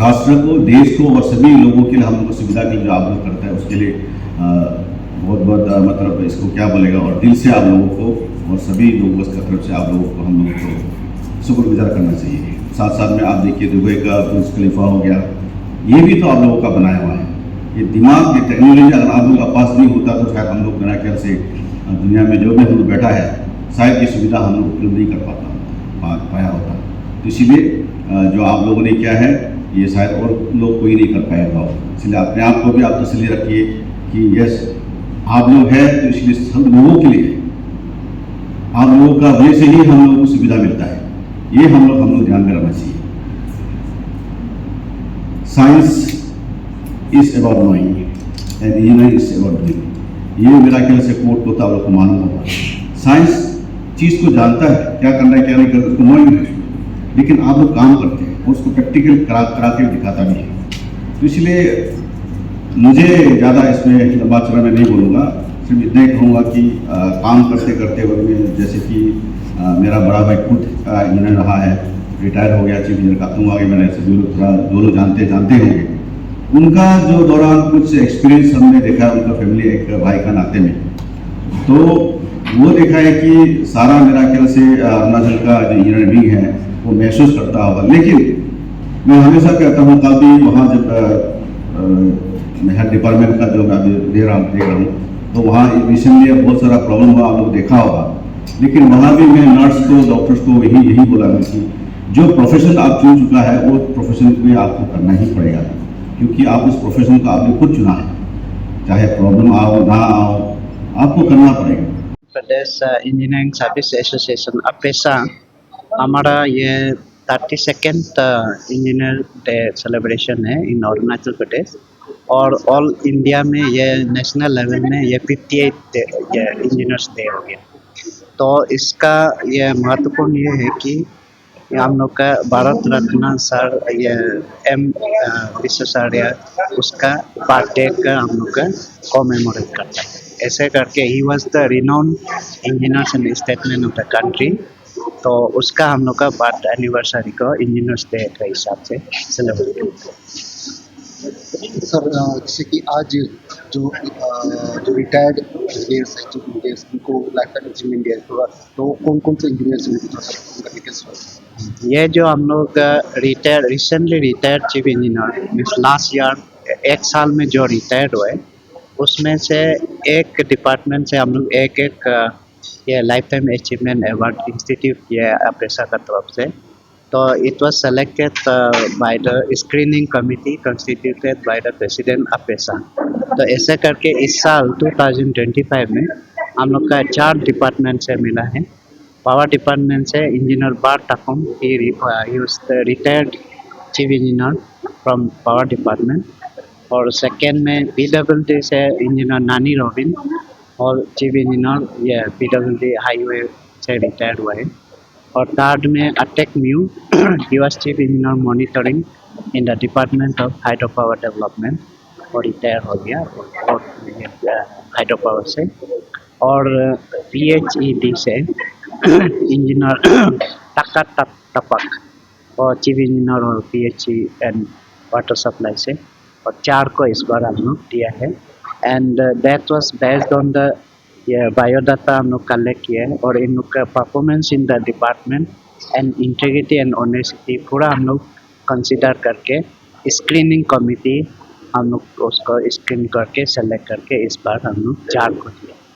राष्ट्र को, देश को और सभी लोगों के लिए हम लोग को सुविधा के लिए जो आप लोग करते हैं उसके लिए बहुत बहुत मतलब इसको क्या बोलेगा, और दिल से आप लोगों को और सभी लोगों की तरफ से आप लोगों को हम लोगों को शुक्रगुजार करना चाहिए। साथ साथ में आप देखिए दुबई का बुर्ज खलीफा हो गया, ये भी तो आप लोगों का बनाया हुआ है। ये दिमाग, ये टेक्नोलॉजी अगर आप लोगों का पास नहीं होता तो शायद हम लोग मेरा ख्याल से दुनिया में जो भी हम लोग बैठा है शायद ये सुविधा हम लोग उपलब्ध नहीं कर पाया होता। तो इसीलिए जो आप लोगों ने किया है ये शायद और लोग कोई नहीं कर पाएगा। इसलिए अपने आप को भी आप तसल्ली रखिए कि यस आप लोग हैं, तो इसलिए सब लोगों के लिए आप लोगों का वजह से ही हम लोगों को सुविधा मिलता है। ये हम लोग ध्यान में रखना चाहिए। Science is about knowing and engineering is about doing. ये मेरा ख्याल से कोर्ट को तो आप लोग को मालूम होगा। साइंस चीज़ को जानता है, क्या करना है क्या नहीं करना, उसको नोइंग है, लेकिन आप लोग काम करते हैं और उसको प्रैक्टिकल करा के दिखाता भी है। तो इसलिए मुझे ज़्यादा इसमें लंबा चौड़ा मैं नहीं बोलूँगा, सिर्फ इतना ही कहूँगा कि काम करते करते वक्त में जैसे कि मेरा बड़ा भाई खुद इंजीनियर रहा है, रिटायर हो गया चीफ इंजीनियर का, तुम आगे मैंने ऐसे जो लोग जानते होंगे, उनका जो दौरान कुछ एक्सपीरियंस हमने देखा है उनका फैमिली एक भाई का नाते में, तो वो देखा है कि सारा मेरा ख्याल से अरुणाचल का जो इंजीनियरिंग है वो महसूस करता होगा। लेकिन मैं हमेशा कहता हूँ, काफ़ी वहाँ जब हेल्थ डिपार्टमेंट का जो मैं अभी देख रहा हूँ तो वहाँ रिसेंटली बहुत सारा प्रॉब्लम हुआ, आप लोग देखा होगा। लेकिन वहाँ भी मैं नर्स को, डॉक्टर्स को यही बोला कि जो प्रोफेशन आप चुन चुका है वो प्रोफेशन में आपको करना ही पड़ेगा, क्योंकि आप उस प्रोफेशन को आपने खुद चुना है, चाहे प्रॉब्लम आओ ना आओ आपको करना पड़ेगा। प्रदेश इंजीनियरिंग सर्विस एसोसिएशन अपेसा हमारा ये 32nd इंजीनियर डे सेलिब्रेशन है इन अरुणाचल प्रदेश, और ऑल इंडिया में ये नेशनल लेवल में ये 58 इंजीनियर्स डे हो गया। तो इसका ये महत्वपूर्ण ये है कि हम लोग का भारत रत्न सर ये एम विश्वेश्वरैया उसका बर्थडे का हम लोग का कॉमेमोरेट करता है। ऐसे करके ही was the renowned engineers and statesman of the country, तो उसका हम लोग का बर्थ एनिवर्सरी को इंजीनियर्स डे के हिसाब से सेलिब्रेट करते हैं। सर जैसे कि आज जो रिटायर्ड इंजीनियर्स हैं, चीफ इंजीनियर्स, उनको लाइफ टाइम अचीवमेंट दिया है, तो कौन से इंजीनियर्स हैं? ये जो हम लोग recently retired chief engineer means last year 1 साल में जो रिटायर्ड हुए, उसमें से एक डिपार्टमेंट से हम लोग एक ये life time achievement award institute ये अपेसा का तरफ से, तो it was selected by the screening committee constituted by the president APESA. तो ऐसे करके इस साल 2025 में हम लोग का 4 डिपार्टमेंट से मिला है। पावर डिपार्टमेंट से engineer Bar Takum, he was the retired chief engineer from power department, और सेकेंड में पीडब्ल्यूडी से इंजीनियर नानी रोबिन, और चीफ इंजीनियर ये पीडब्ल्यूडी हाईवे से रिटायर्ड हुआ है। और थर्ड में Atek Miyu, he was chief engineer monitoring in the department of hydro power development, और रिटायर हो गया और हाइड्रो पावर से। और PHED से इंजीनियर टक्का टपक और चीफ इंजीनियर और PHE एंड वाटर सप्लाई से, और 4 को इस बार हम लोग दिया है। And that was based on the ये बायोडाटा हम लोग कलेक्ट किया है, और इन लोग का performance in the department and integrity and honesty पूरा हम लोग कंसिडर करके स्क्रीनिंग कमिटी हम लोग उसको स्क्रीन करके सेलेक्ट करके इस बार हम लोग 4 को दिया।